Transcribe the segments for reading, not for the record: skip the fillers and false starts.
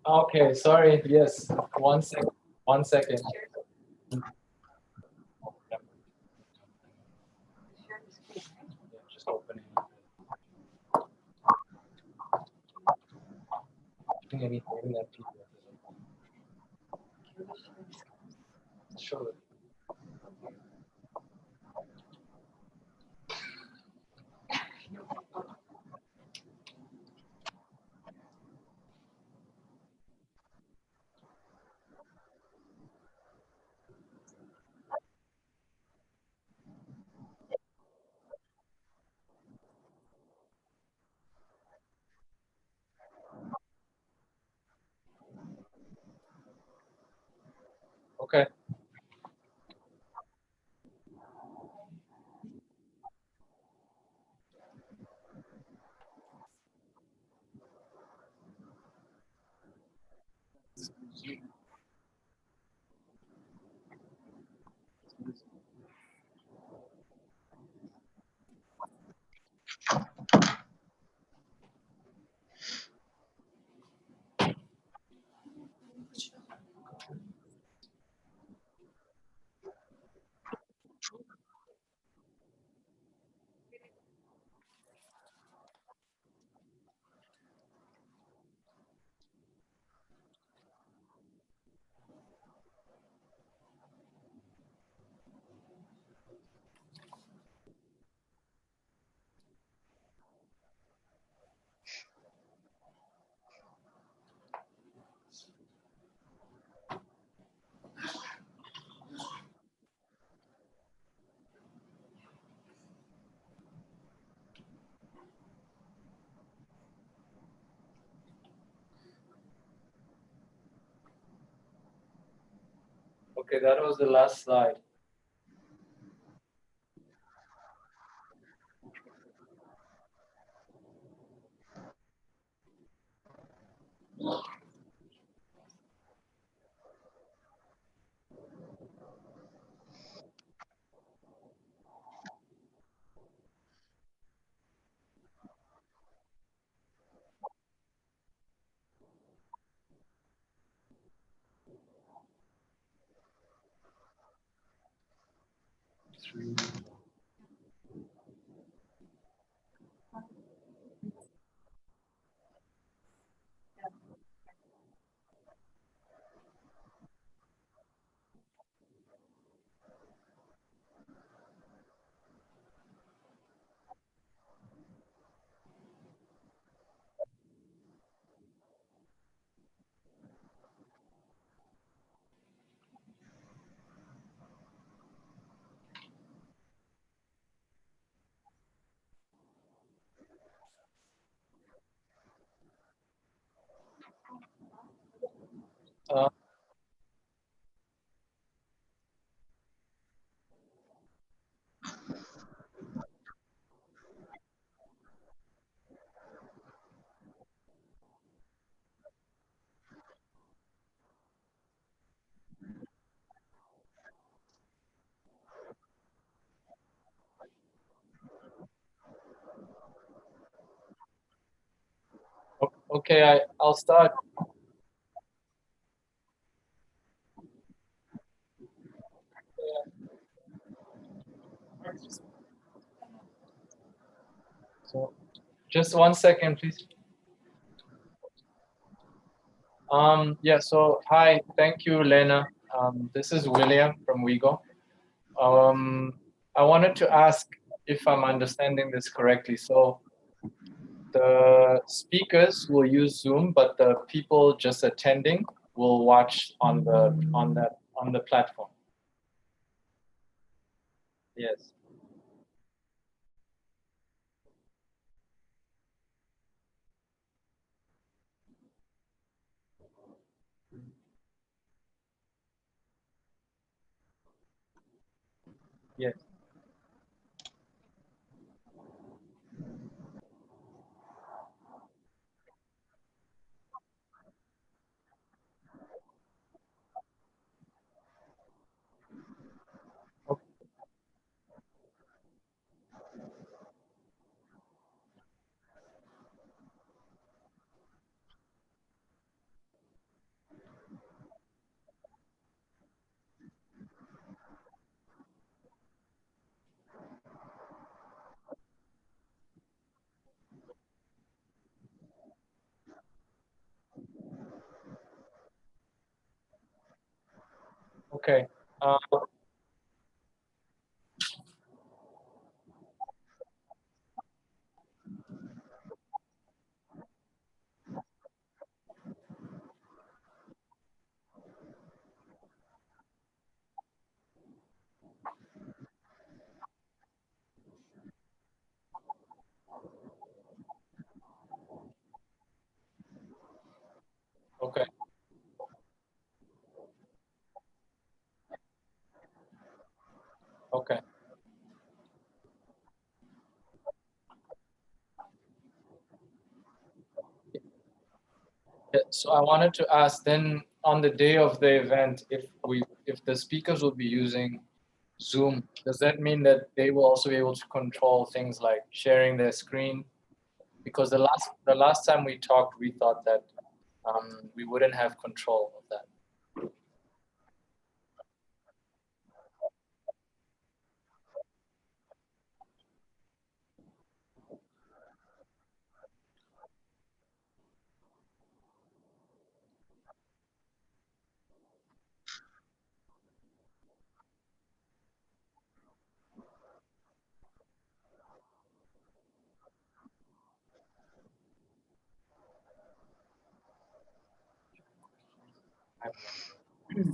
Okay, sorry. Yes, 1 second. 1 second. Just opening. I think I need maybe that PDF. Sure. Okay. Okay, that was the last slide. Three. Uh, okay, I'll start. So just 1 second, please. Yeah, so hi, thank you, Lena. This is William from WeGo. I wanted to ask if I'm understanding this correctly. So the speakers will use Zoom, but the people just attending will watch on the platform. Yes. Yes. Okay. Uh, okay. Okay. Yeah, so I wanted to ask then on the day of the event, if the speakers will be using Zoom, does that mean that they will also be able to control things like sharing their screen? Because the last time we talked, we thought that we wouldn't have control of that.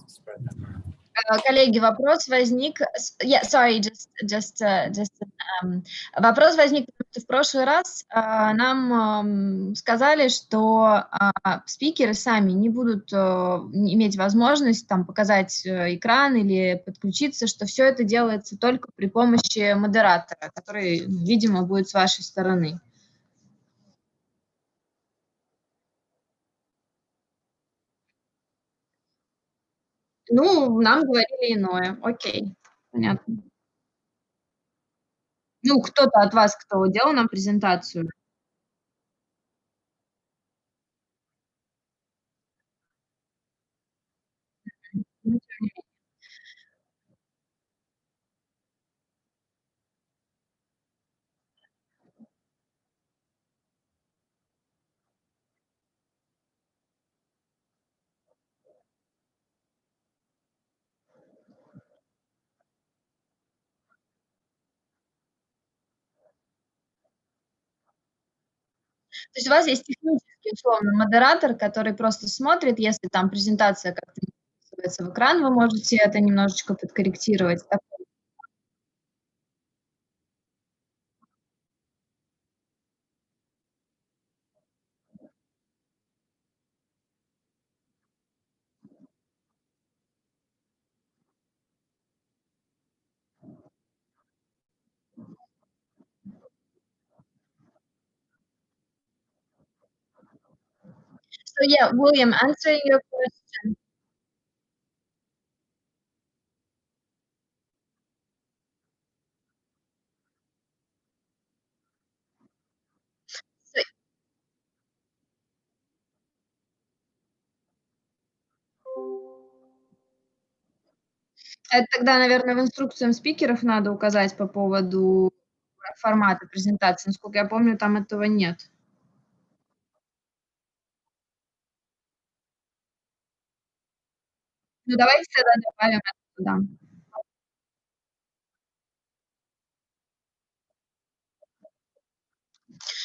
Spread that around. Коллеги, вопрос возник, вопрос возник В прошлый раз нам сказали, что спикеры сами не будут иметь возможность там показать экран или подключиться, что все это делается только при помощи модератора, который, видимо, будет с вашей стороны. Ну, нам говорили иное. Окей, понятно. Ну, кто-то от вас, кто делал нам презентацию. Ну, то есть у вас есть технический, условно, модератор, который просто смотрит, если там презентация как-то не вписывается в экран, вы можете это немножечко подкорректировать. Так. So yeah, William, answering your question. So, это тогда, наверное, в инструкциям спикеров надо указать по поводу формата презентации. Насколько я помню, там этого нет. Ну, давайте тогда добавим это туда.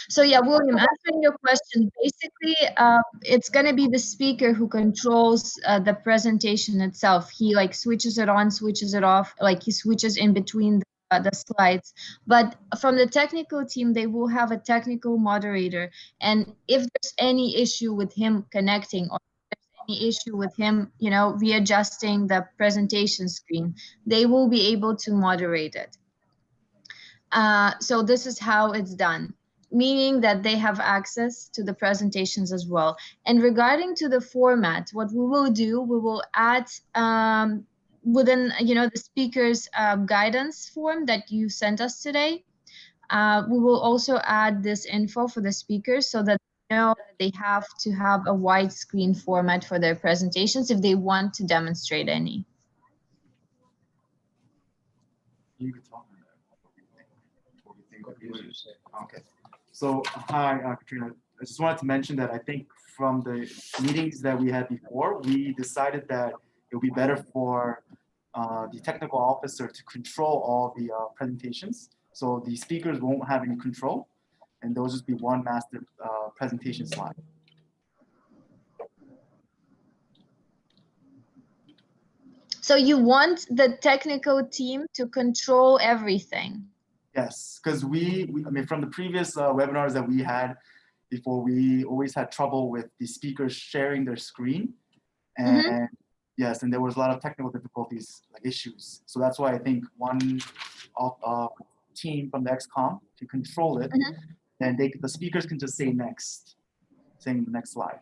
So yeah, William, answering your question, basically, it's gonna be the speaker who controls the presentation itself. He like switches it on, switches it off, like he switches in between the slides. But from the technical team, they will have a technical moderator, and if there's any issue with him connecting or any issue with him, readjusting the presentation screen, they will be able to moderate it. So this is how it's done, meaning that they have access to the presentations as well. And regarding to the format, what we will do, we will add within the speaker's guidance form that you sent us today. We will also add this info for the speakers so that they have to have a widescreen format for their presentations if they want to demonstrate any. You could talk on that. What do you think? Okay. So, hi, Katrina. I just wanted to mention that I think from the meetings that we had before, we decided that it would be better for the technical officer to control all the presentations. So the speakers won't have any control, and there'll just be one master presentation slide. So you want the technical team to control everything? Yes, because I mean, from the previous webinars that we had before, we always had trouble with the speakers sharing their screen. And yes, and there was a lot of technical difficulties, like issues. So that's why I think one team from the XCOM to control it, then the speakers can just say next, saying the next slide.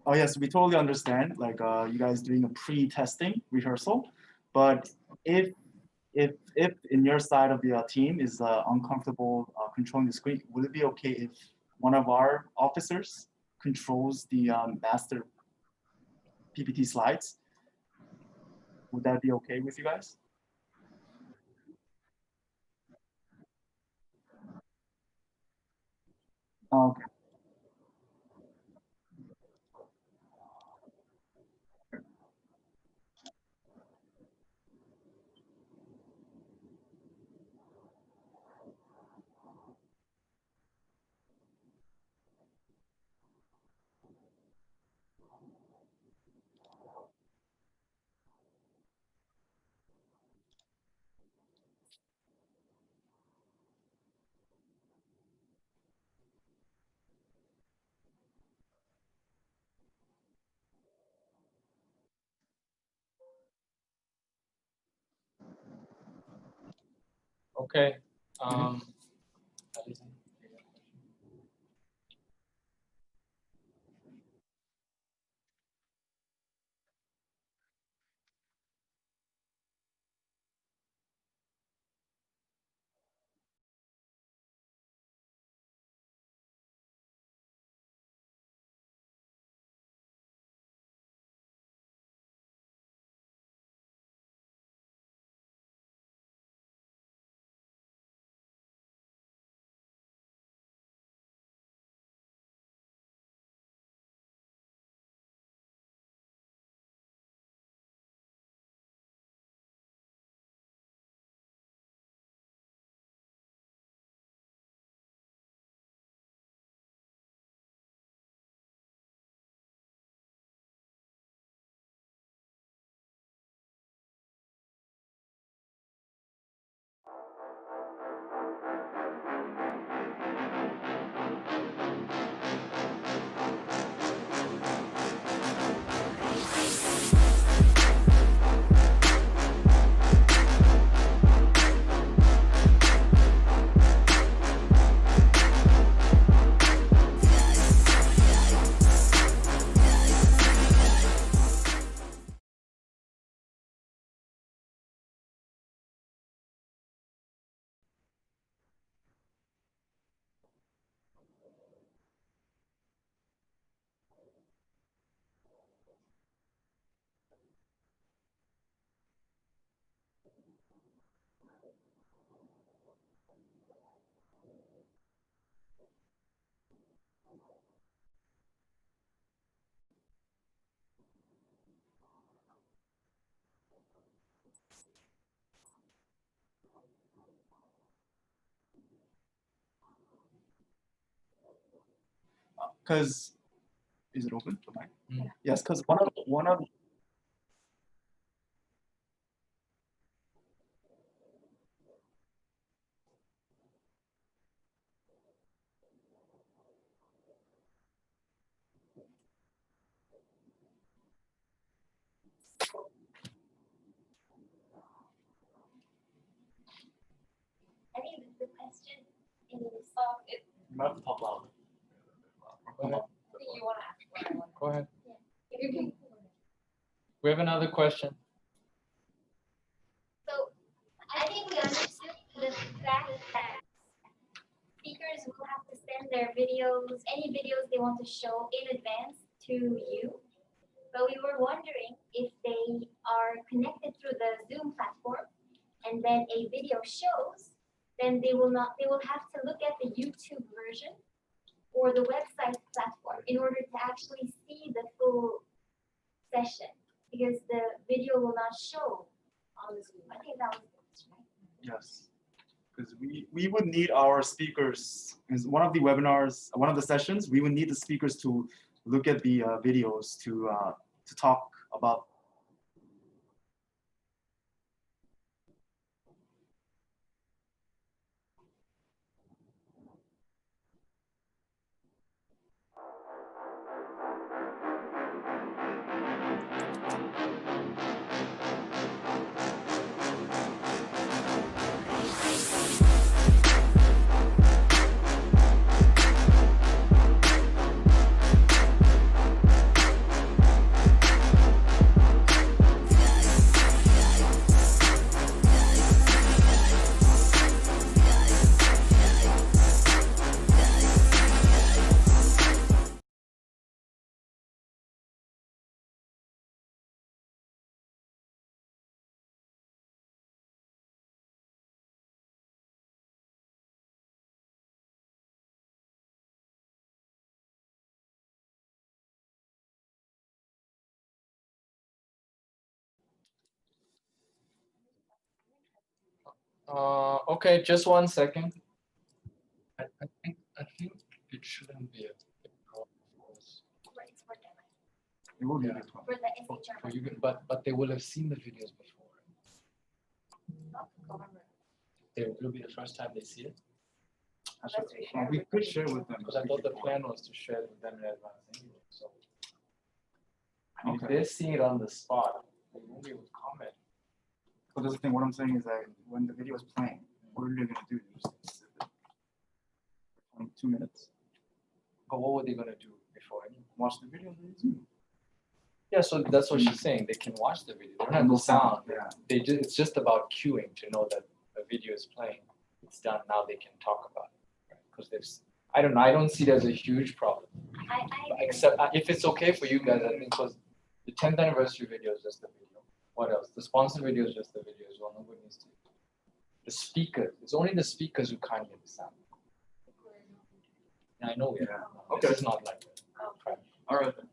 Oh yes, we totally understand. Like you guys doing a pre-testing rehearsal, but if in your side of the team is uncomfortable controlling the screen, would it be okay if one of our officers controls the master PPT slides? Would that be okay with you guys? Okay. Okay. Mhm. Because is it open? The mic? Mm. Yes, because one of I think the question is, you might have to talk louder. Go ahead. I think you want to ask what I want. Go ahead. If you can. We have another question. So I think we understood the fact that speakers will have to send their videos, any videos they want to show in advance to you. But we were wondering if they are connected through the Zoom platform and then a video shows, then they will have to look at the YouTube version or the website platform in order to actually see the full session because the video will not show on the Zoom. I think that was the question, right? Yes, because we would need our speakers. Is one of the webinars, one of the sessions, we would need the speakers to look at the videos to talk about. Okay, just 1 second. I think it shouldn't be a big problem for us. It's for them. It will be a Yeah. big problem. For the SHR. For you, but they will have seen the videos before. It'll be the first time they see it. We could share with them. Because I thought the plan was to share it with them in advance anyway. So I mean, if Okay. they're seeing it on the spot, they won't be able to comment. But that's the thing. What I'm saying is that when the video is playing, what are you gonna do? Just sit there for 22 minutes. But what were they gonna do before? Watch the video. And then Yeah, so that's what she's saying. They can watch the video. They don't have no the sound. Yeah. It's just about queuing to know that a video is playing. It's done. Now they can talk about it. Because there's, I don't know. I don't see it as a huge problem. I Except if it's okay for you guys, I think because the 10th anniversary video is just the video. What else? The sponsor video is just the video as well. Nobody needs to. The speakers. It's only the speakers who can't hear the sound. And I know we Yeah. Okay. This is not like that. All right. Then.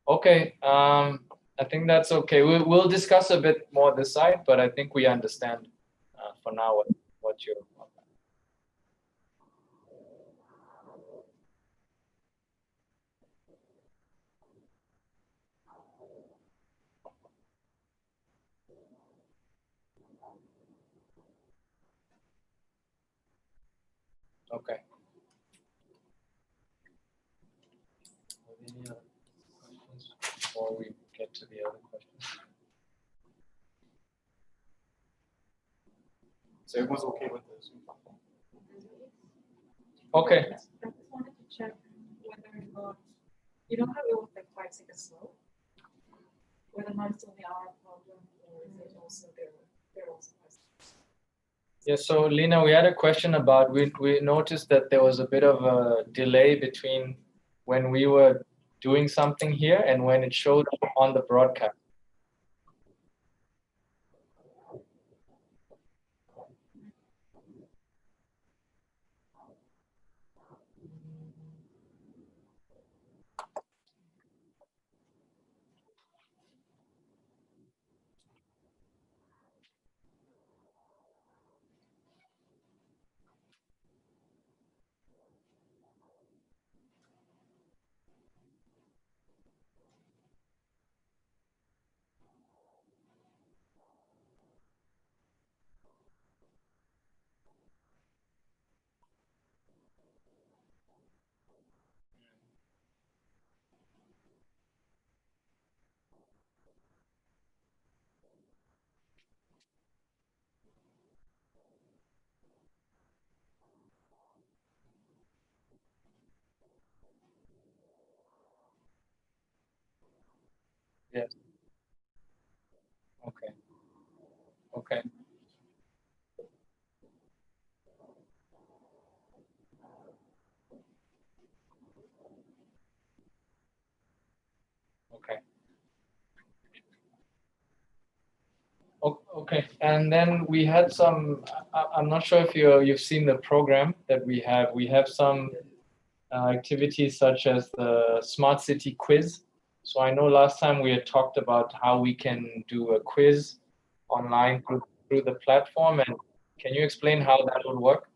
Okay, I think that's okay. We'll discuss a bit more this side, but I think we understand for now what you're. Okay. Any other questions before we get to the other questions? So everyone's okay with this? Okay. I just wanted to check whether or not, you don't have it with like 5 seconds slow, whether or not it's only our problem or is it also their also. Yeah, so Lena, we had a question about, we noticed that there was a bit of a delay between when we were doing something here and when it showed up on the broadcast. Yes. Okay. Okay. Okay. Okay, and then we had some, I'm not sure if you've seen the program that we have. We have some activities such as the Smart City quiz. So I know last time we had talked about how we can do a quiz online through the platform. And can you explain how that would work?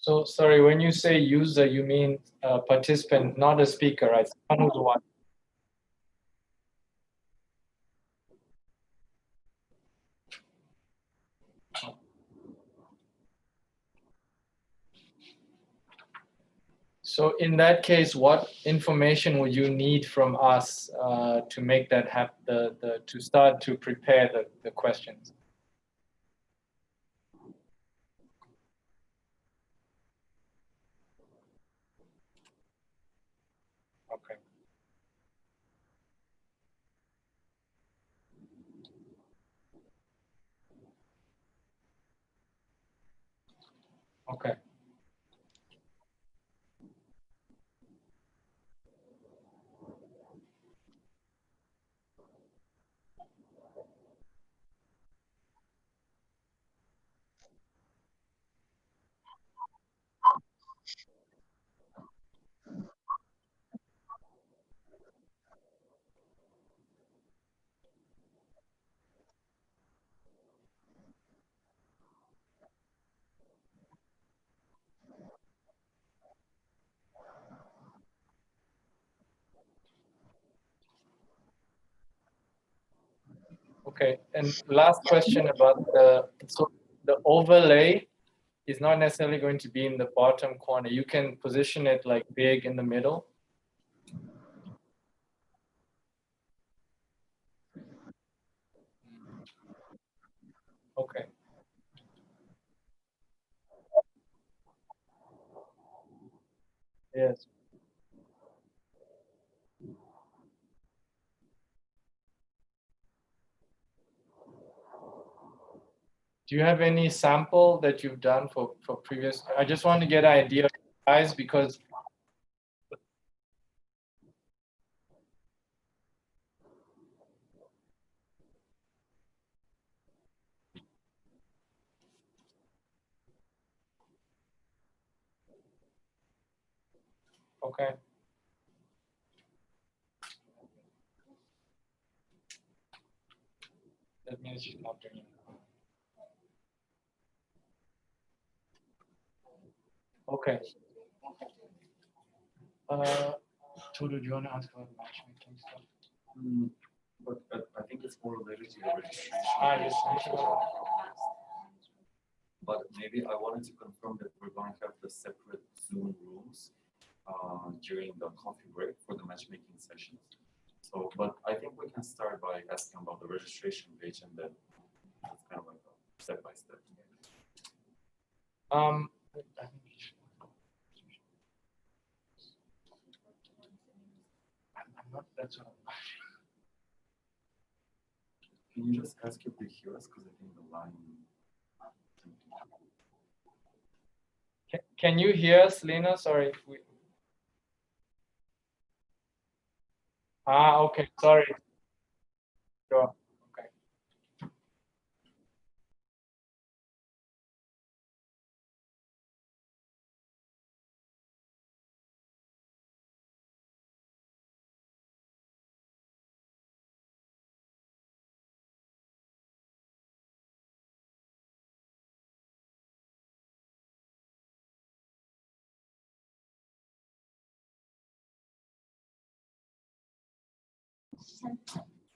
So sorry, when you say user, you mean participant, not a speaker, right? Someone who's watching. So in that case, what information would you need from us to make that happen? To start to prepare the questions. Okay. Okay. Okay. And last question about the overlay is not necessarily going to be in the bottom corner. You can position it like big in the middle. Okay. Yes. Do you have any sample that you've done for previous? I just want to get an idea of size because okay. That means she's not doing it. Okay. Tudu, do you want to ask about matchmaking stuff? But I think it's more related to your registration. Yes. But maybe I wanted to confirm that we're going to have the separate Zoom rooms during the coffee break for the matchmaking sessions. So, but I think we can start by asking about the registration page, and then it's kind of like a step by step. I think you should- I'm not. That's what. Can you just ask if they hear us? Because I think the line. Can you hear us, Lena? Sorry. Okay. Sorry. Sure. Okay.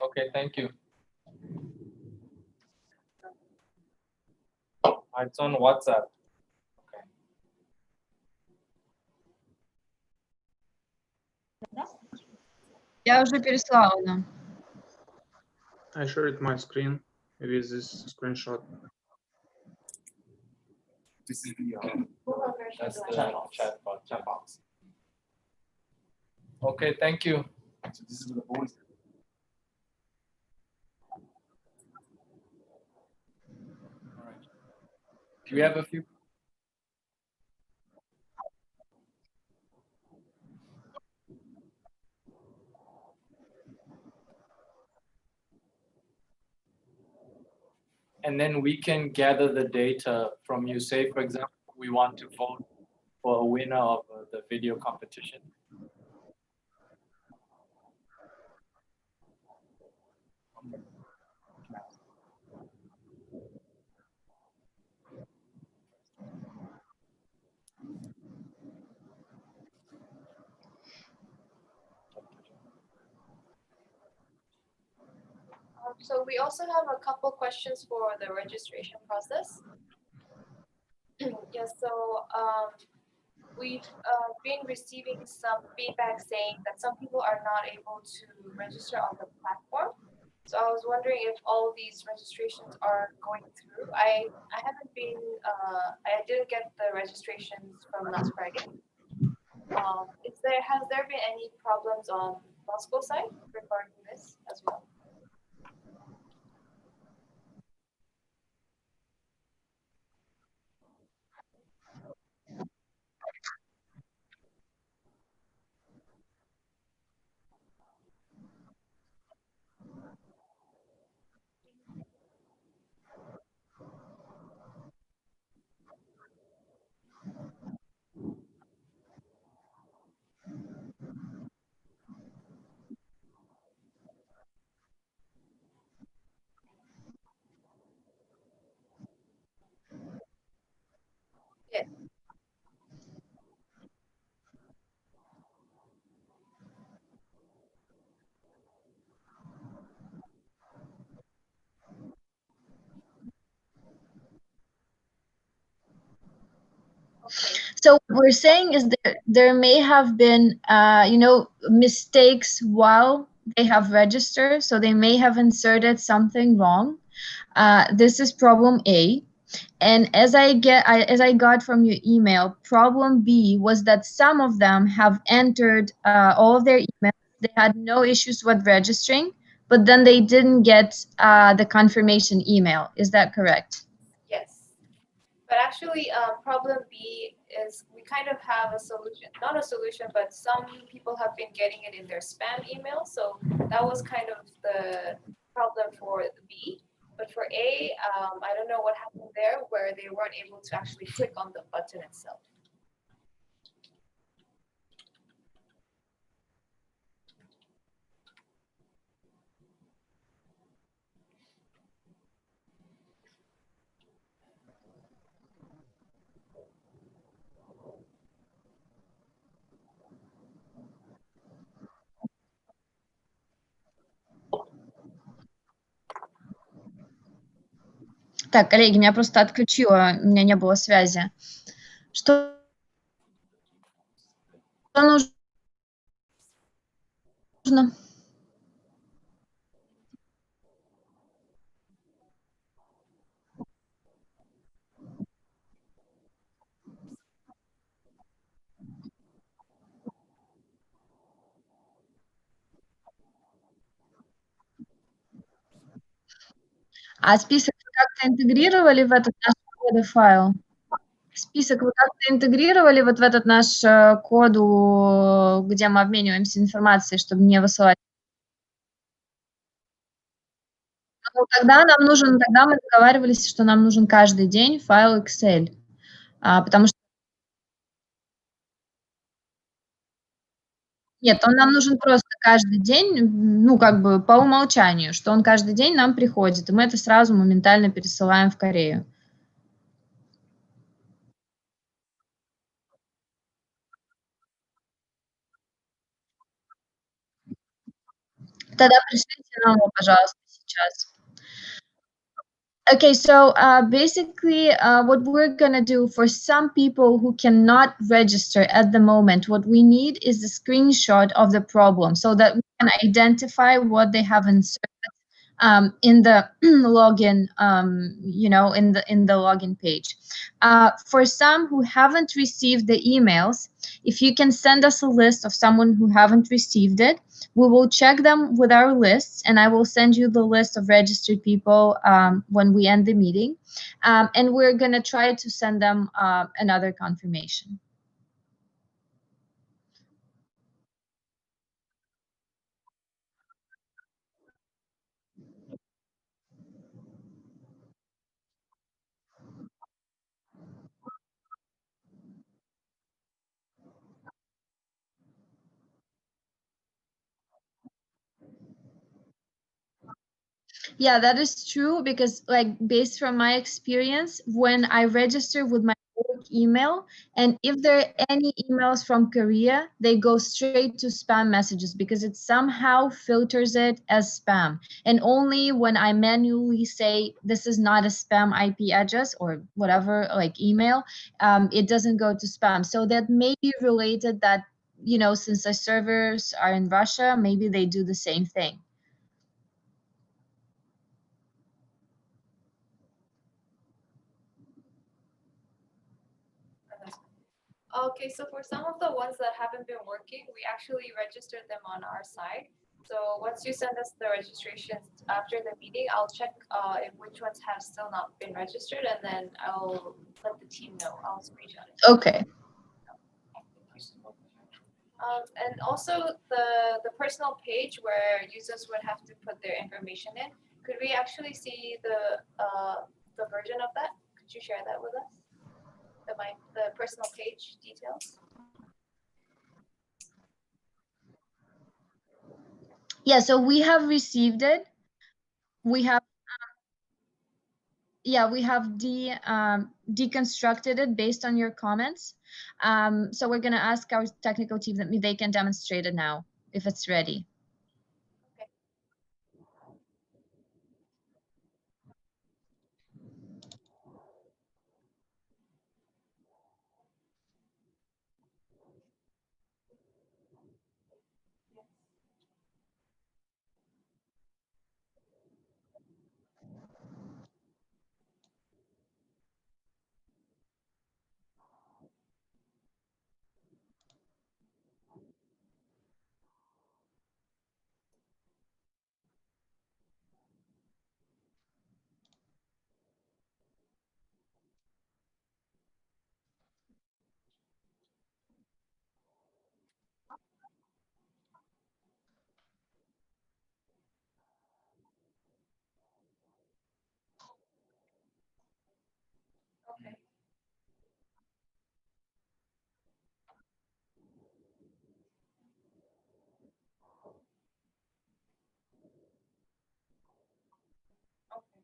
Okay. Thank you. It's on WhatsApp. Okay. Я уже переслала нам. I shared my screen with this screenshot. This is the Google version That's of the it. chat box. Okay. Thank you. so this is the voice. All right. Do we have a few? And then we can gather the data from you. Say, for example, we want to vote for a winner of the video competition. So we also have a couple questions for the registration process. Yes, so we've been receiving some feedback saying that some people are not able to register on the platform. So I was wondering if all these registrations are going through. I haven't been I didn't get the registrations from last Friday. Has there been any problems on Moscow side regarding this as well? Yeah. Okay. So what we're saying is there may have been, mistakes while they have registered. So they may have inserted something wrong. This is problem A. And as I got from your email, problem B was that some of them have entered all of their emails. They had no issues with registering, but then they didn't get the confirmation email. Is that correct? Yes. But actually, problem B is we kind of have a solution, not a solution, but some people have been getting it in their spam email. So that was kind of the problem for B. But for A, I don't know what happened there where they weren't able to actually click on the button itself. Так, коллеги, меня просто отключило, у меня не было связи. Что нужно? А список вы как-то интегрировали в этот наш коды-файл? Список вы как-то интегрировали вот в этот наш коду, где мы обмениваемся информацией, чтобы не высылать? Ну, тогда мы договаривались, что нам нужен каждый день файл Excel, потому что нет, он нам нужен просто каждый день, ну, как бы по умолчанию, что он каждый день нам приходит, и мы это сразу моментально пересылаем в Корею. Тогда пришлите нам его, пожалуйста, сейчас. Okay, so basically, what we're gonna do for some people who cannot register at the moment, what we need is a screenshot of the problem so that we can identify what they have inserted in the login, in the login page. For some who haven't received the emails, if you can send us a list of someone who haven't received it, we will check them with our lists, and I will send you the list of registered people when we end the meeting. And we're going to try to send them another confirmation. Yeah, that is true because, like, based from my experience, when I register with my work email, and if there are any emails from Korea, they go straight to spam messages because it somehow filters it as spam. And only when I manually say this is not a spam IP address or whatever, like email, it doesn't go to spam. So that may be related that, since the servers are in Russia, maybe they do the same thing. Okay, so for some of the ones that haven't been working, we actually registered them on our side. So once you send us the registrations after the meeting, I'll check if which ones have still not been registered, and then I'll let the team know. I'll screenshot it. Okay. And also the personal page where users would have to put their information in. Could we actually see the version of that? Could you share that with us? The personal page details. Yeah, so we have received it. We have deconstructed it based on your comments. So we're gonna ask our technical team that they can demonstrate it now if it's ready. Okay. Okay.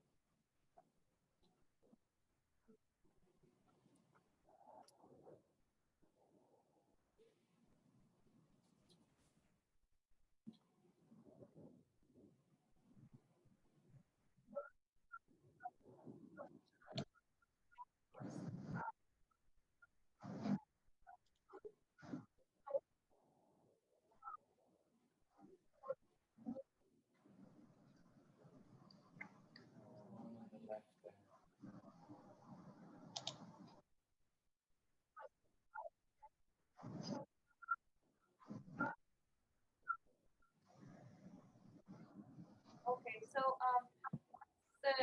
Okay. So the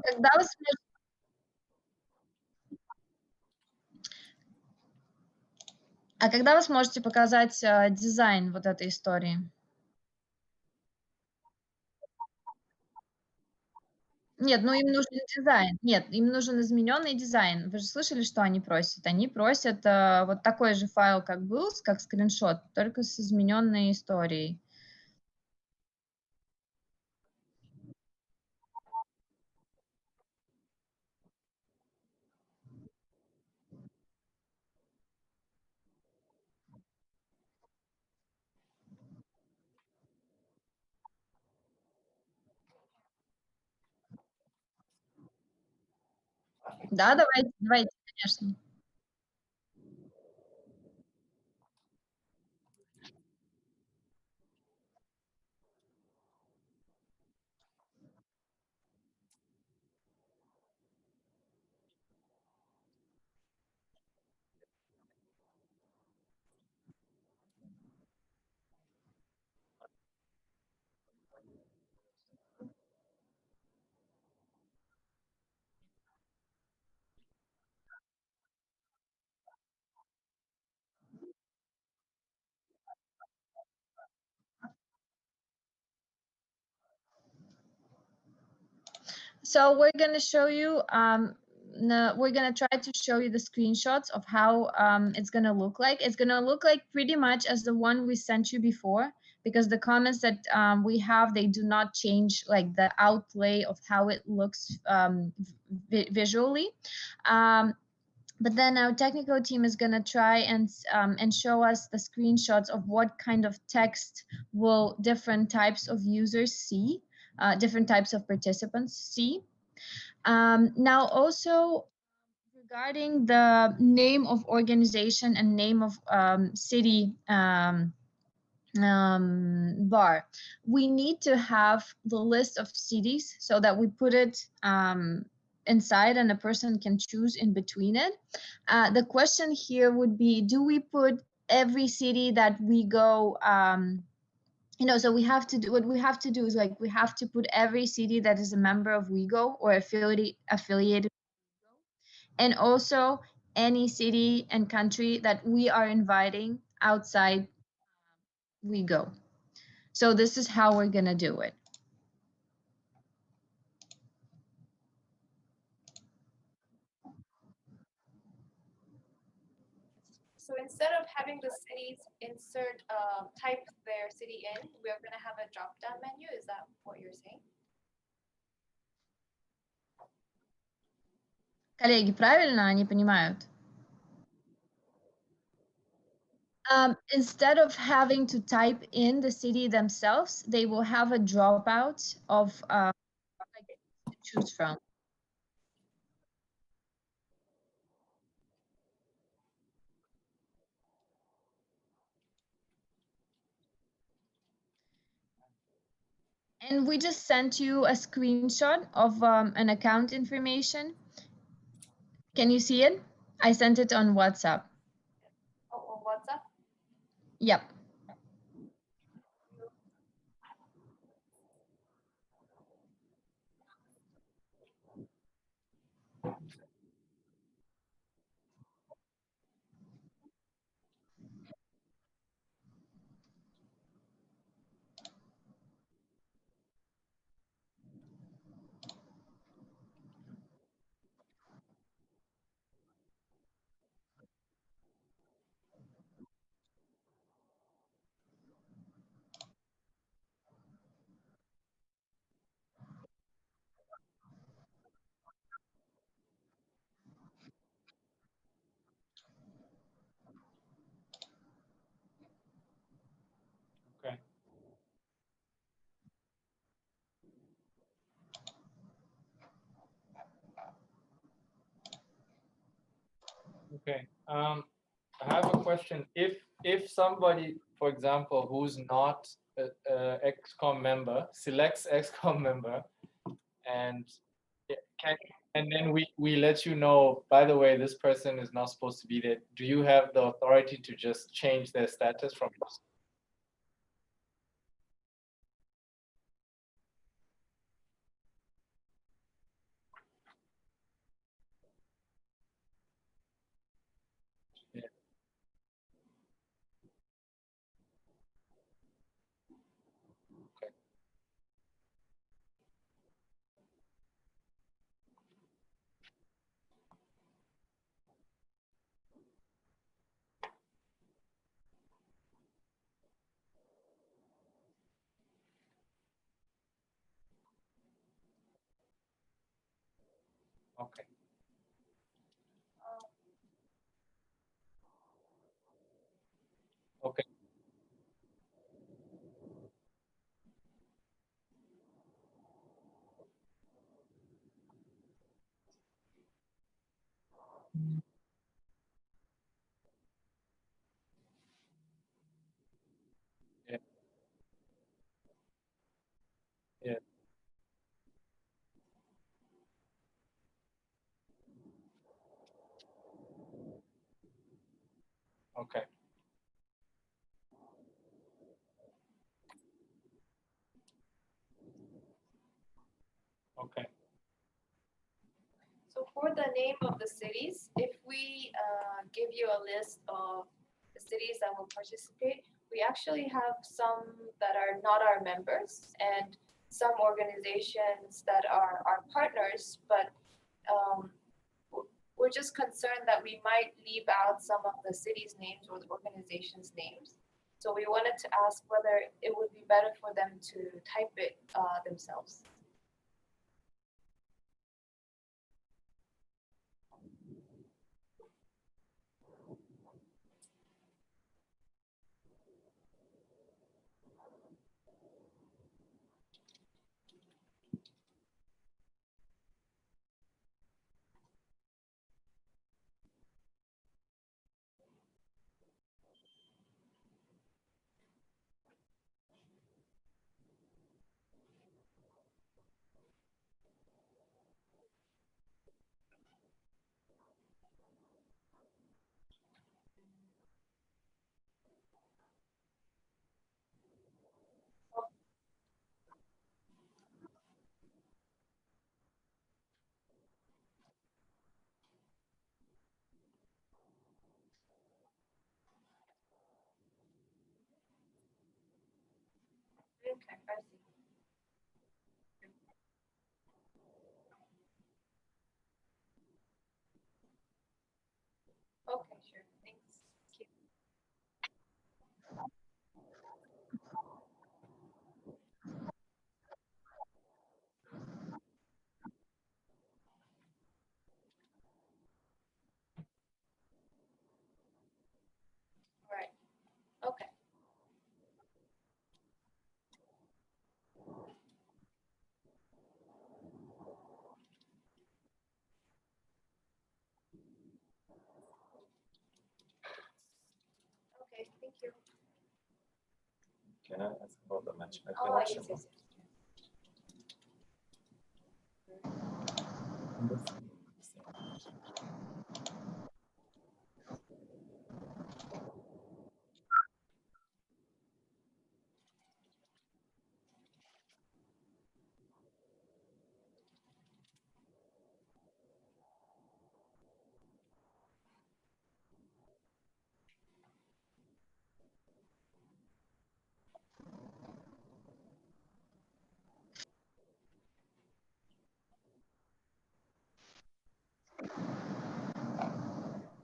Когда вы сможете, когда вы сможете показать дизайн вот этой истории? Нет, ну им нужен дизайн. Нет, им нужен измененный дизайн. Вы же слышали, что они просят? Они просят вот такой же файл, как был, как скриншот, только с измененной историей. Да, давайте, конечно. So we're gonna show you. No, we're gonna try to show you the screenshots of how it's gonna look like. It's gonna look like pretty much as the one we sent you before, because the comments that we have, they do not change like the outlay of how it looks visually. But then our technical team is going to try and show us the screenshots of what kind of text will different types of users see, different types of participants see. Now, also regarding the name of organization and name of city bar, we need to have the list of cities so that we put it inside and a person can choose in between it. The question here would be, do we put every city that we go so we have to do what we have to do is like we have to put every city that is a member of WeGo or affiliated, and also any city and country that we are inviting outside WeGo. So this is how we're gonna do it. So instead of having the cities type their city in, we're going to have a drop-down menu. Is that what you're saying? Коллеги, правильно они понимают? Instead of having to type in the city themselves, they will have a dropout of to choose from. And we just sent you a screenshot of an account information. Can you see it? I sent it on WhatsApp. Oh, on WhatsApp? Yep. Okay. Okay. I have a question. If somebody, for example, who's not a XCOM member selects XCOM member, and can, and then we let you know, by the way, this person is not supposed to be there. Do you have the authority to just change their status from? Yeah. Okay. Okay. Okay. Yeah. Yeah. Okay. Okay. So for the name of the cities, if we give you a list of the cities that will participate, we actually have some that are not our members, and some organizations that are our partners, but we're just concerned that we might leave out some of the cities' names or the organizations' names. So we wanted to ask whether it would be better for them to type it themselves. Okay, I see. Okay, sure. Thanks. Thank you. Right. Okay. Okay, thank you. Can I ask about the matchmaking Oh, yes, option? yes, yes.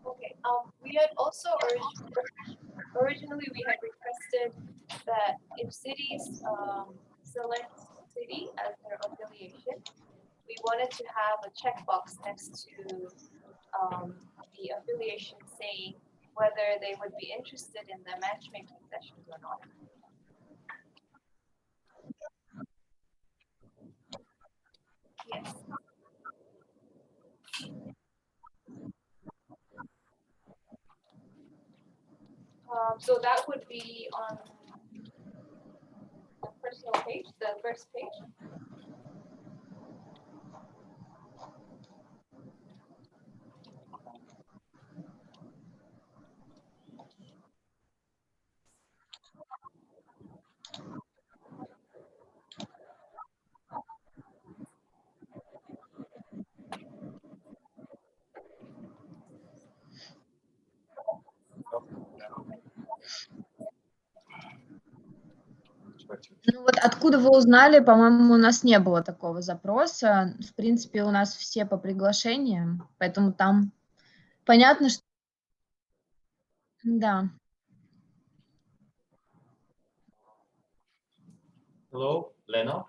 Okay, we had also originally we had requested that if cities select city as their affiliation, we wanted to have a checkbox next to the affiliation saying whether they would be interested in the matchmaking sessions or not. Yes. So that would be on the personal page, the first page. Ну вот откуда вы узнали, по-моему, у нас не было такого запроса. В принципе, у нас все по приглашениям, поэтому там понятно, что да. Hello, Lena.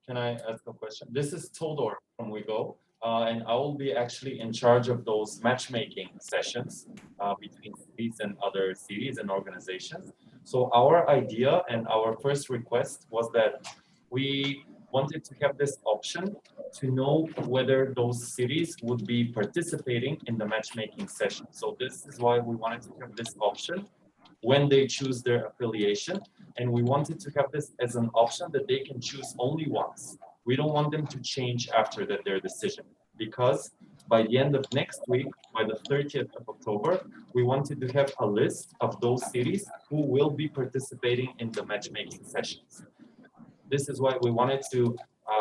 Can I ask a question? This is Todor from WeGo, and I will be actually in charge of those matchmaking sessions between cities and other cities and organizations. So our idea and our first request was that we wanted to have this option to know whether those cities would be participating in the matchmaking session. So this is why we wanted to have this option when they choose their affiliation. And we wanted to have this as an option that they can choose only once. We don't want them to change after that their decision, because by the end of next week, by the 30th of October, we wanted to have a list of those cities who will be participating in the matchmaking sessions. This is why we wanted to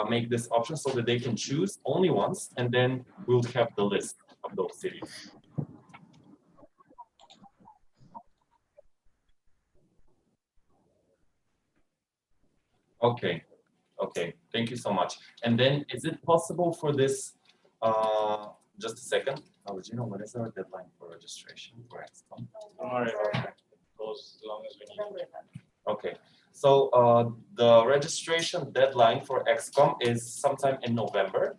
make this option so that they can choose only once, and then we'll have the list of those cities. Okay. Okay, thank you so much. And then is it possible for this, just a second, Regina, what is our deadline for registration for XCOM? Don't worry about that. It goes as long as we need. Okay, so the registration deadline for XCOM is sometime in November,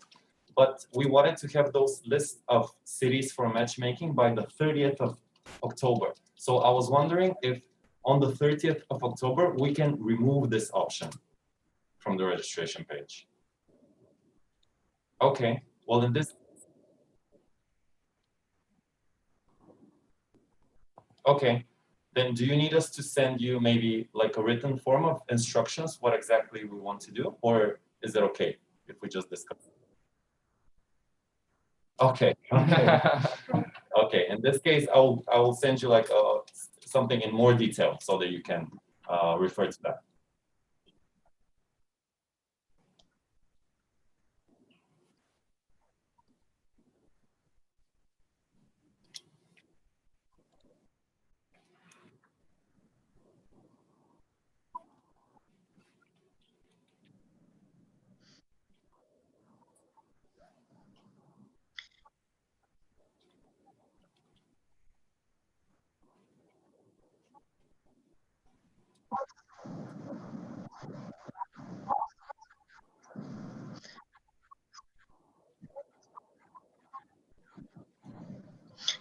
but we wanted to have those lists of cities for matchmaking by the 30th of October. So I was wondering if on the 30th of October, we can remove this option from the registration page. Okay, well in this. Okay, then do you need us to send you maybe like a written form of instructions, what exactly we want to do? Or is it okay if we just discuss? Okay, okay. Okay, in this case, I will send you like something in more detail so that you can refer to that.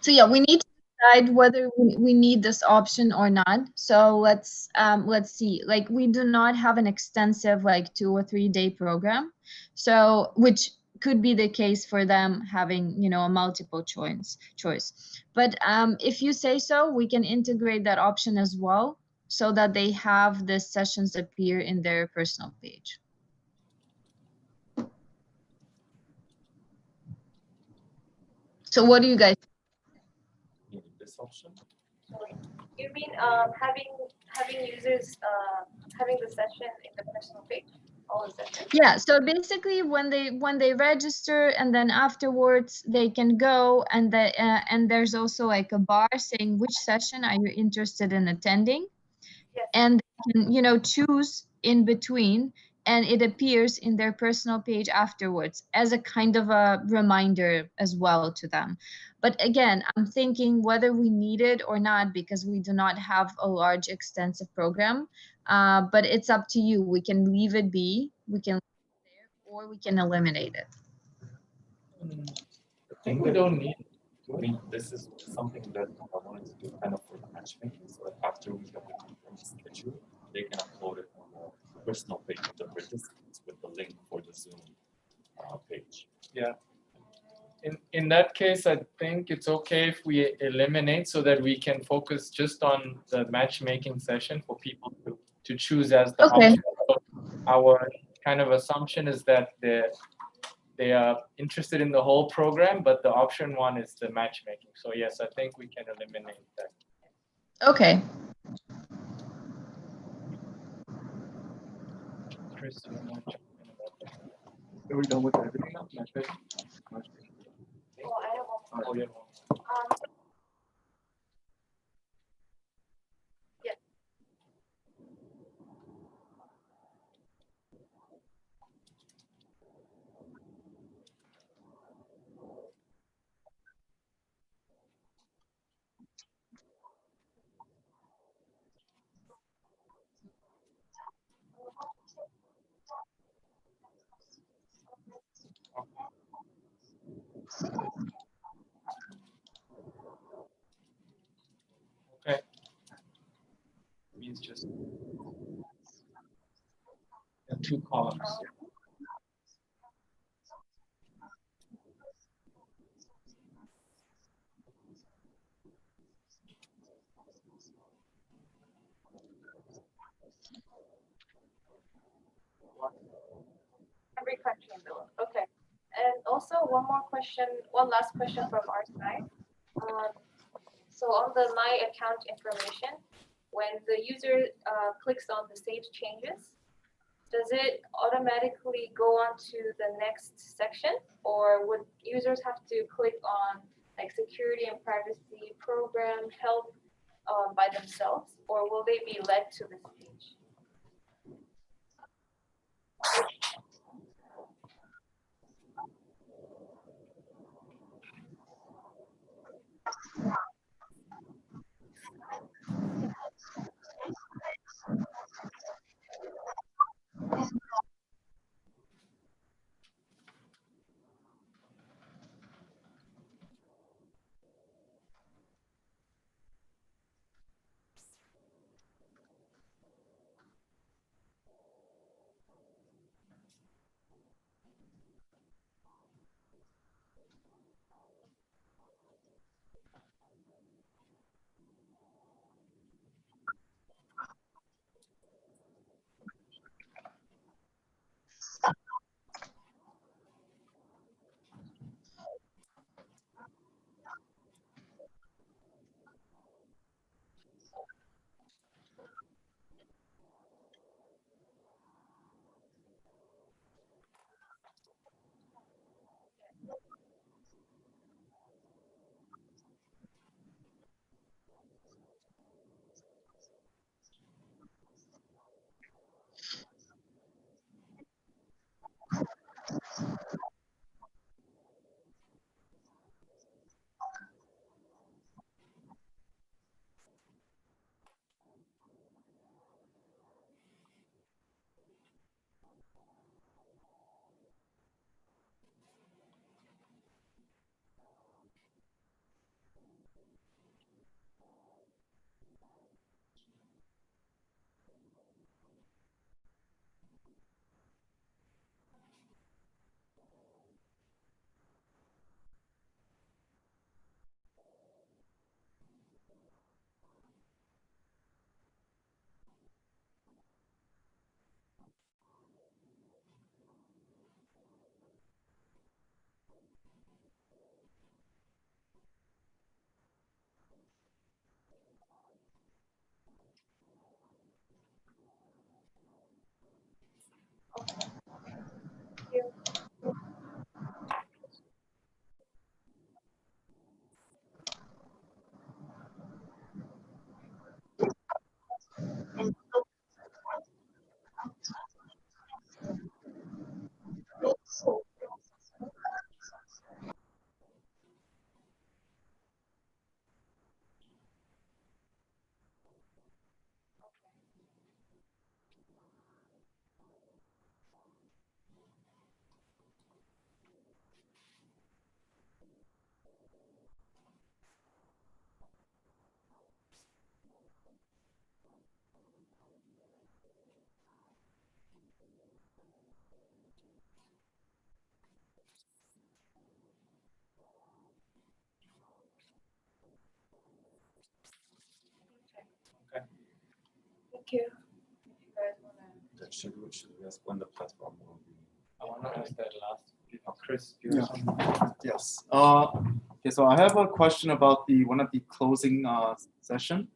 So yeah, we need to decide whether we need this option or not. So let's see. Like we do not have an extensive like 2 or 3 day program, so which could be the case for them having, you know, a multiple choice. But if you say so, we can integrate that option as well, so that they have the sessions appear in their personal page. So what do you guys? This option? You mean having users having the session in the personal page? All the sessions? Yeah, so basically when they register and then afterwards they can go and there's also like a bar saying which session are you interested in attending. Yes. And they can, you know, choose in between, and it appears in their personal page afterwards as a kind of a reminder as well to them. But again, I'm thinking whether we need it or not, because we do not have a large extensive program. But it's up to you. We can leave it be, we can leave it there, or we can eliminate it. I think we don't need it. I mean, this is something that I wanted to do kind of for the matchmaking, so that after we have the confirmed schedule, they can upload it on the personal page of the participants with the link for the Zoom page. Yeah. In that case, I think it's okay if we eliminate so that we can focus just on the matchmaking session for people to choose as the Okay. option. So our kind of assumption is that they are interested in the whole program, but the option one is the matchmaking. So yes, I think we can eliminate that. Okay. Chris, you want to jump in about that? Are we done with everything now? Matchmaking? Oh, I have one. Oh, yeah. Yeah. Okay. Means just 2 columns. Every country in the world. Okay. And also one last question from our side. So on the My Account information, when the user clicks on the Save Changes, does it automatically go on to the next section, or would users have to click on like security and privacy program help by themselves, or will they be led to this page? Thank you. You guys wanna- Should we ask when the platform will be? I want to ask that last. Chris, you Yeah. have something? Yes. Okay, so I have a question about the one of the closing session.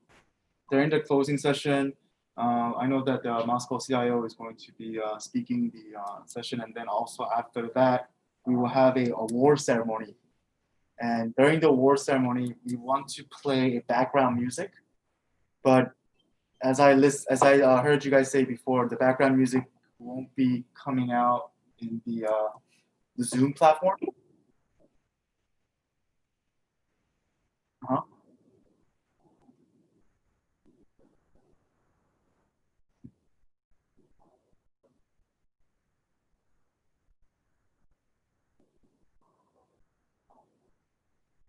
During the closing session, I know that the Moscow CIO is going to be speaking the session, and then also after that, we will have a award ceremony. And during the award ceremony, we want to play background music, but as I heard you guys say before, the background music won't be coming out in the Zoom platform. Uh-huh.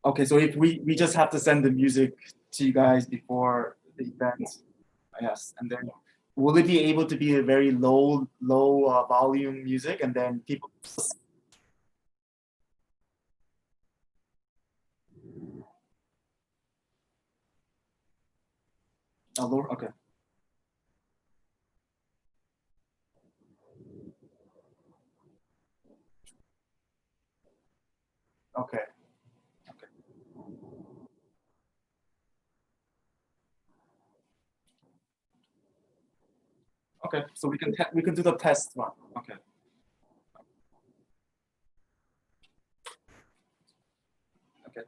Okay, so if we just have to send the music to you guys before the event, yes, and then will it be able to be a very low volume music, and then people? Lower, okay, okay, okay. So we can do the test one. Okay, okay.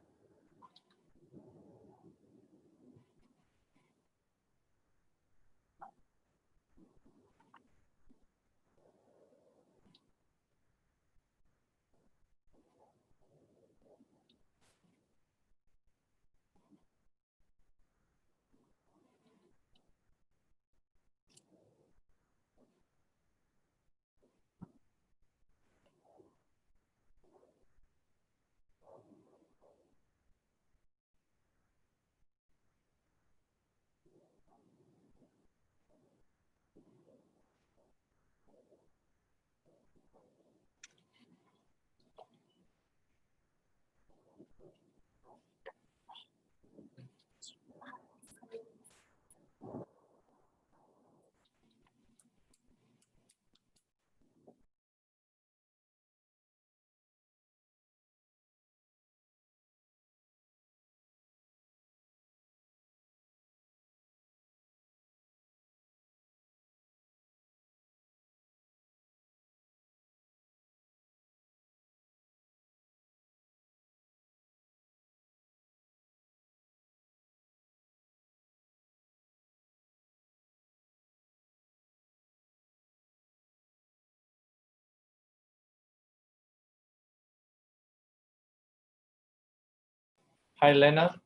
Hi, Lena.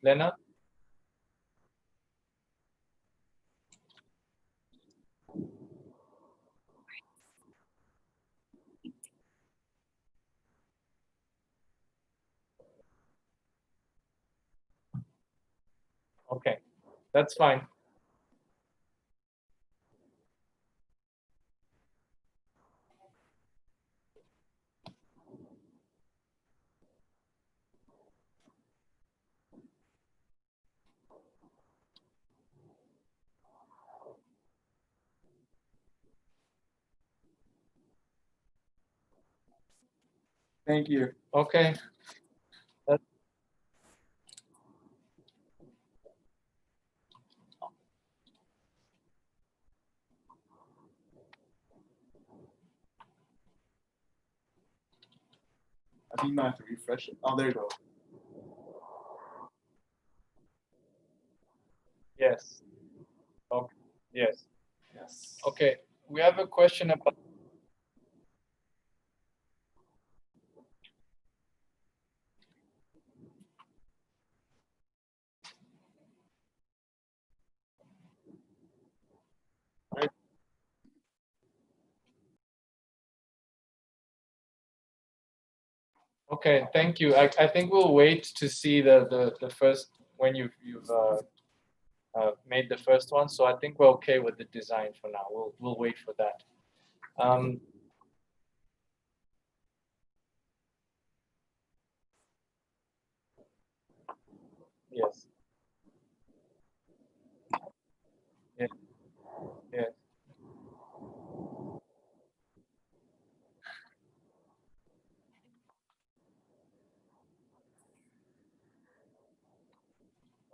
Lena? Okay, that's fine. Thank you. Okay. I think you might have to refresh it. Oh, there you go. Yes. Okay. Yes. Yes. Okay. We have a question about. Okay, thank you. I think we'll wait to see the first when you've made the first one. So I think we're okay with the design for now. We'll wait for that. Yes. Yeah. Yeah.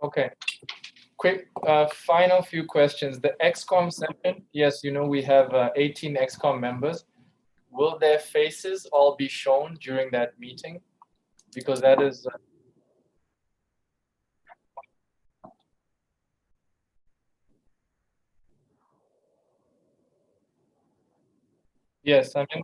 Okay. Quick final few questions. The XCOM session, yes, you know we have 18 XCOM members. Will their faces all be shown during that meeting? Because that is yes, I mean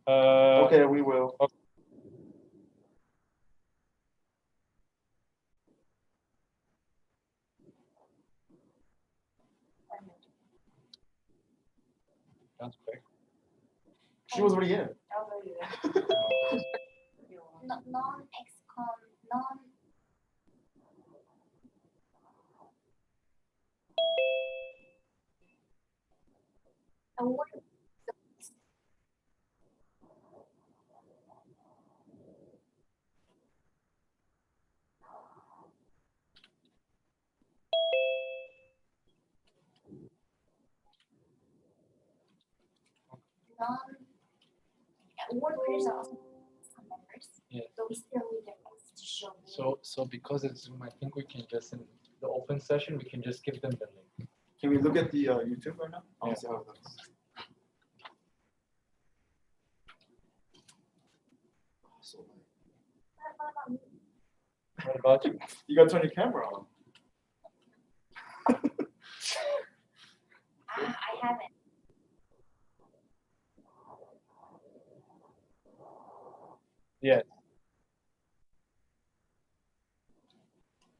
Okay, we will. okay. That's great. She was already in. Non-XCOM, non. What non workers are also some members, Yeah. so we still need their names to show. So because it's Zoom, I think we can just in the open session we can just give them the link. Can we look at the YouTube right now? I want Yeah. to see how it looks. So, What about you? you gotta turn your camera on. I haven't. Yes.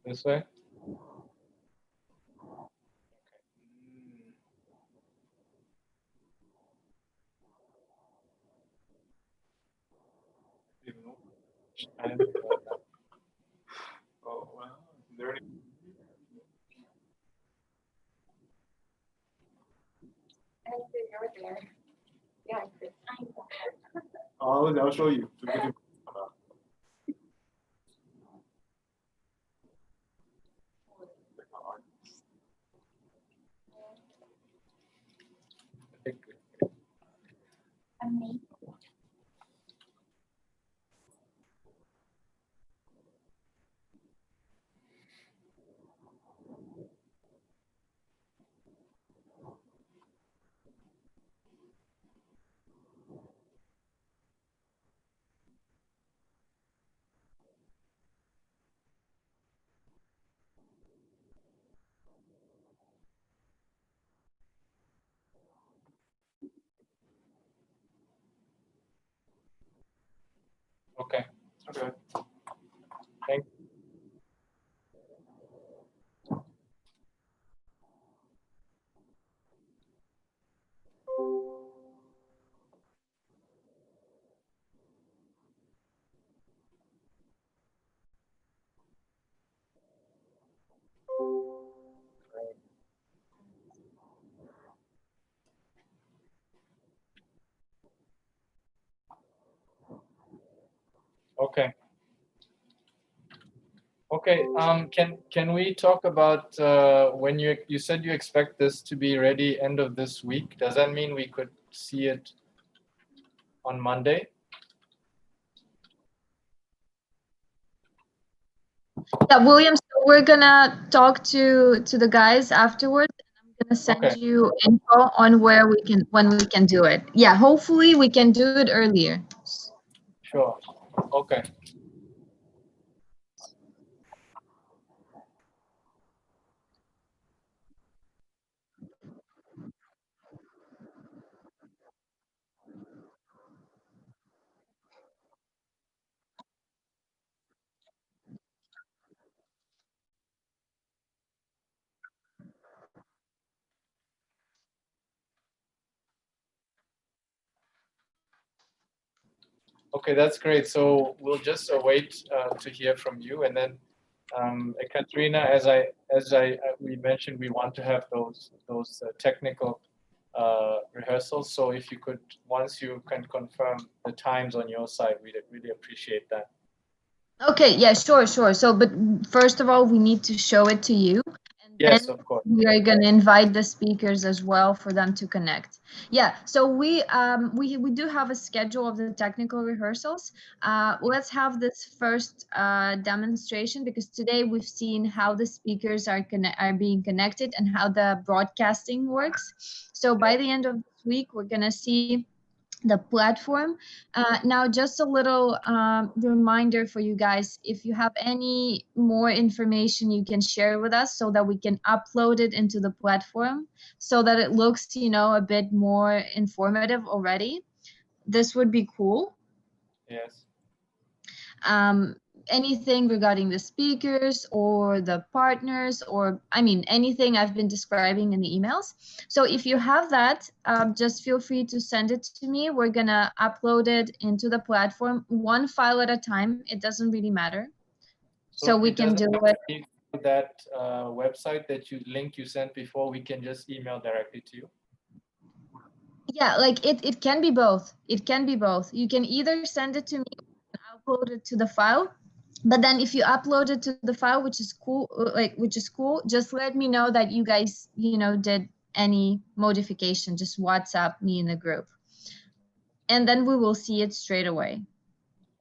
This way? I didn't think about that. Oh wow. There it is. I think you're there. Yeah, Chris. I'll show you. Amazing. Thank Okay. Okay. Can we talk about when you said you expect this to be ready end of this week? Does that mean we could see it on Monday? Yeah, William, so we're gonna talk to the guys afterwards, and I'm gonna send Okay. you info on where we can when we can do it. Yeah, hopefully we can do it earlier. Sure. Okay. Okay, that's great. So we'll just await to hear from you, and then Katrina, we mentioned, we want to have those technical rehearsals. So if you could, once you can confirm the times on your side, we'd really appreciate that. Okay, yeah, sure. So, but first of all, we need to show it to you, and Yes, then of course. we are gonna invite the speakers as well for them to connect. Yeah, so we do have a schedule of the technical rehearsals. Let's have this first demonstration, because today we've seen how the speakers are being connected and how the broadcasting works. So by the end of this week, we're gonna see the platform. Now, just a little reminder for you guys, if you have any more information you can share with us so that we can upload it into the platform so that it looks, a bit more informative already. This would be cool. Yes. Anything regarding the speakers or the partners, or anything I've been describing in the emails. So if you have that, just feel free to send it to me. We're gonna upload it into the platform, one file at a time. It doesn't really matter. So we can do it. That website link you sent before, we can just email directly to you. Yeah, like it can be both. It can be both. You can either send it to me, upload it to the file, but then if you upload it to the file, which is cool, just let me know that you guys did any modification. Just WhatsApp me in the group, and then we will see it straight away.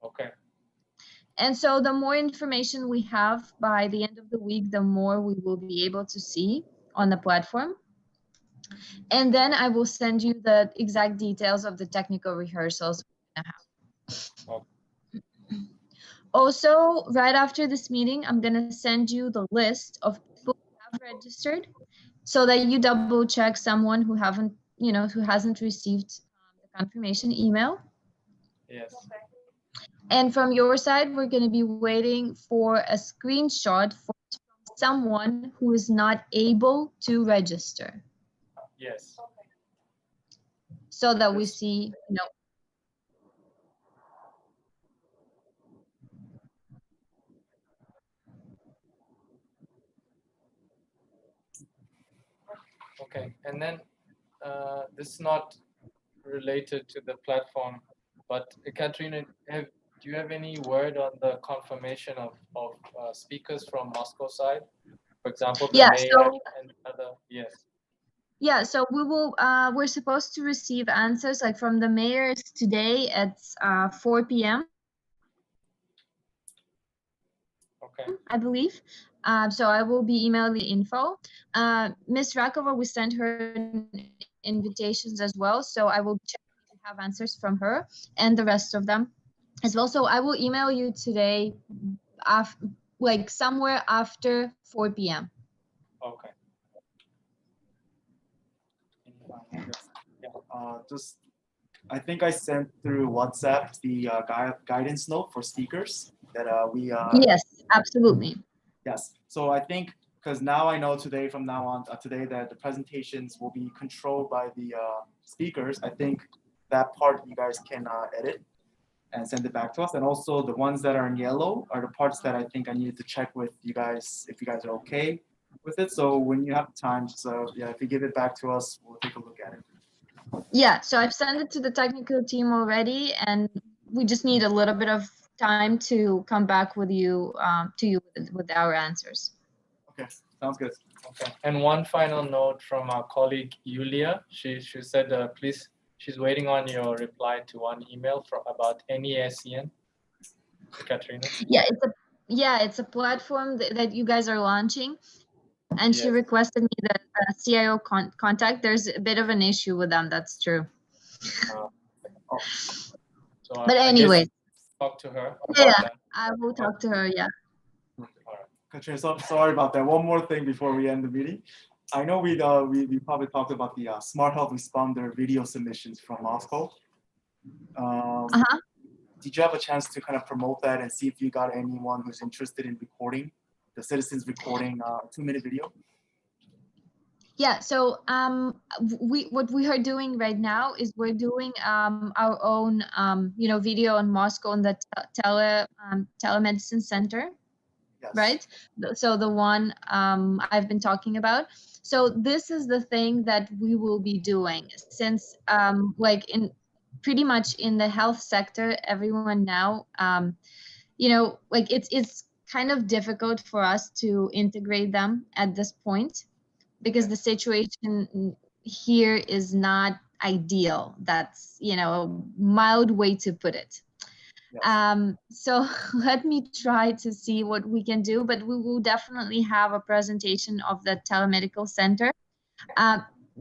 Okay. And so the more information we have by the end of the week, the more we will be able to see on the platform. And then I will send you the exact details of the technical rehearsals we're gonna have. Okay. Also, right after this meeting, I'm going to send you the list of people who have registered so that you double check someone who hasn't received the confirmation email. Yes. And from your side, we're going to be waiting for a screenshot from someone who is not able to register. Yes. So that we see, Okay, and then this is not related to the platform, but Katrina, do you have any word on the confirmation of speakers from Moscow side? For example, the mayor and other. Yes. Yeah, so we're supposed to receive answers like from the mayors today at 4 p.m. Okay. I believe. So I will be emailing the info. Miss Rakova, we sent her invitations as well. So I will check if we have answers from her and the rest of them as well. So I will email you today, like somewhere after 4 p.m. Okay. I think I sent through WhatsApp the guidance note for speakers. that we Yes, absolutely. yes. So I think because now I know today from now on today that the presentations will be controlled by the speakers. I think that part you guys can edit and send it back to us. And also the ones that are in yellow are the parts that I think I needed to check with you guys if you guys are okay with it. So when you have time, so yeah, if you give it back to us, we'll take a look at it. Yeah, so I've sent it to the technical team already, and we just need a little bit of time to come back with you with our answers. Okay, sounds good. Okay. And one final note from our colleague Yulia. She said, please, she's waiting on your reply to one email about NESEN. Katrina. Yeah, it's a platform that you guys are launching, and she Yes. requested me the CIO contact. There's a bit of an issue with them. That's true. So But I anyway, guess talk to her. Yeah, that. I will talk to her. Yeah. All right. Katrina, so sorry about that. One more thing before we end the meeting. I know we probably talked about the Smart Health Responder video submissions from Moscow. Did you have a chance to kind of promote that and see if you got anyone who's interested in recording, the citizens recording a 2-minute video? Yeah, so what we are doing right now is we're doing our own video in Moscow in the telemedicine center. Yes. Right? So the one I've been talking about. So this is the thing that we will be doing since like in pretty much in the health sector, everyone now, like it's kind of difficult for us to integrate them at this point because the situation here is not ideal. That's, a mild way to put it. Yes. So let me try to see what we can do, but we will definitely have a presentation of the telemedical center.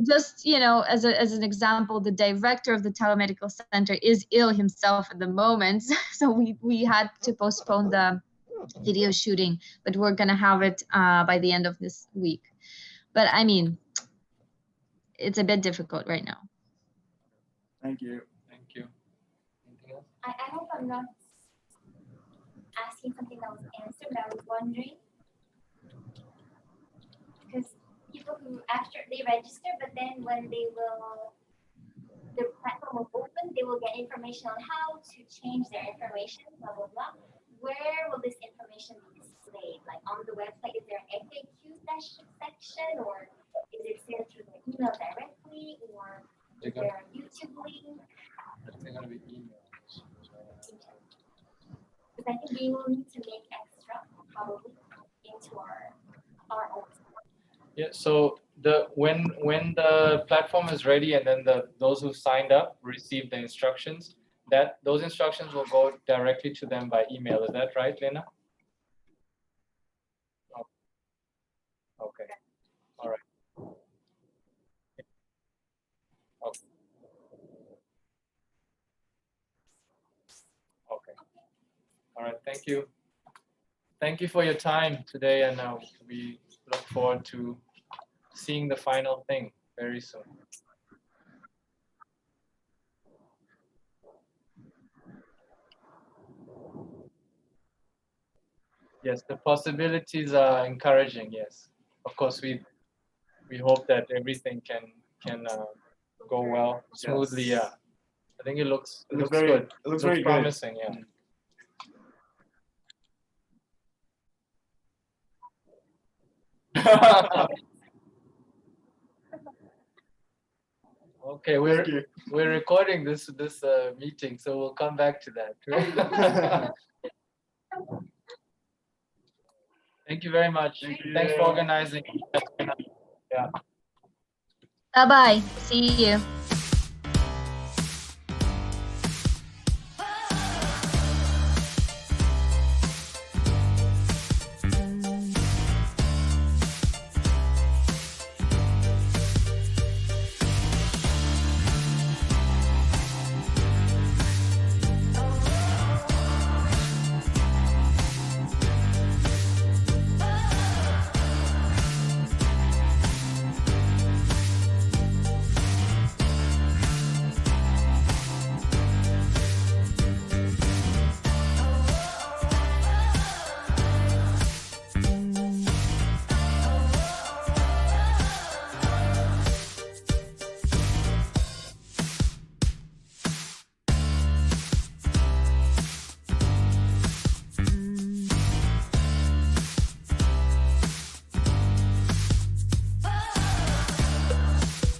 Just, as an example, the director of the telemedical center is ill himself at the moment. So we had to postpone the video shooting, but we're going to have it by the end of this week. But I mean, it's a bit difficult right now. Thank you. Thank you. Anything else? I hope I'm not asking something that was answered, but I was wondering, because people who after they register, but then when the platform will open, they will get information on how to change their information, blah, blah, blah. Where will this information be displayed? Like on the website, is there an FAQ section, or is it sent through the email directly, or is there a YouTube link? I think they're going to be emails. Because I think we will need to make extra probably into our own. Yeah. So when the platform is ready, and then those who signed up receive the instructions, those instructions will go directly to them by email. Is that right, Lena? Oh. Okay. All right. Okay. Okay. All right. Thank you. Thank you for your time today, and we look forward to seeing the final thing very soon. Yes, the possibilities are encouraging. Yes, of course we hope that everything can go well smoothly. Yes. Yeah, I think it looks good. It looks very promising. good. Yeah. Okay, we're recording this meeting, so we'll come back to that. Thank you very much. Thanks for organizing. Yeah. Bye-bye. See you.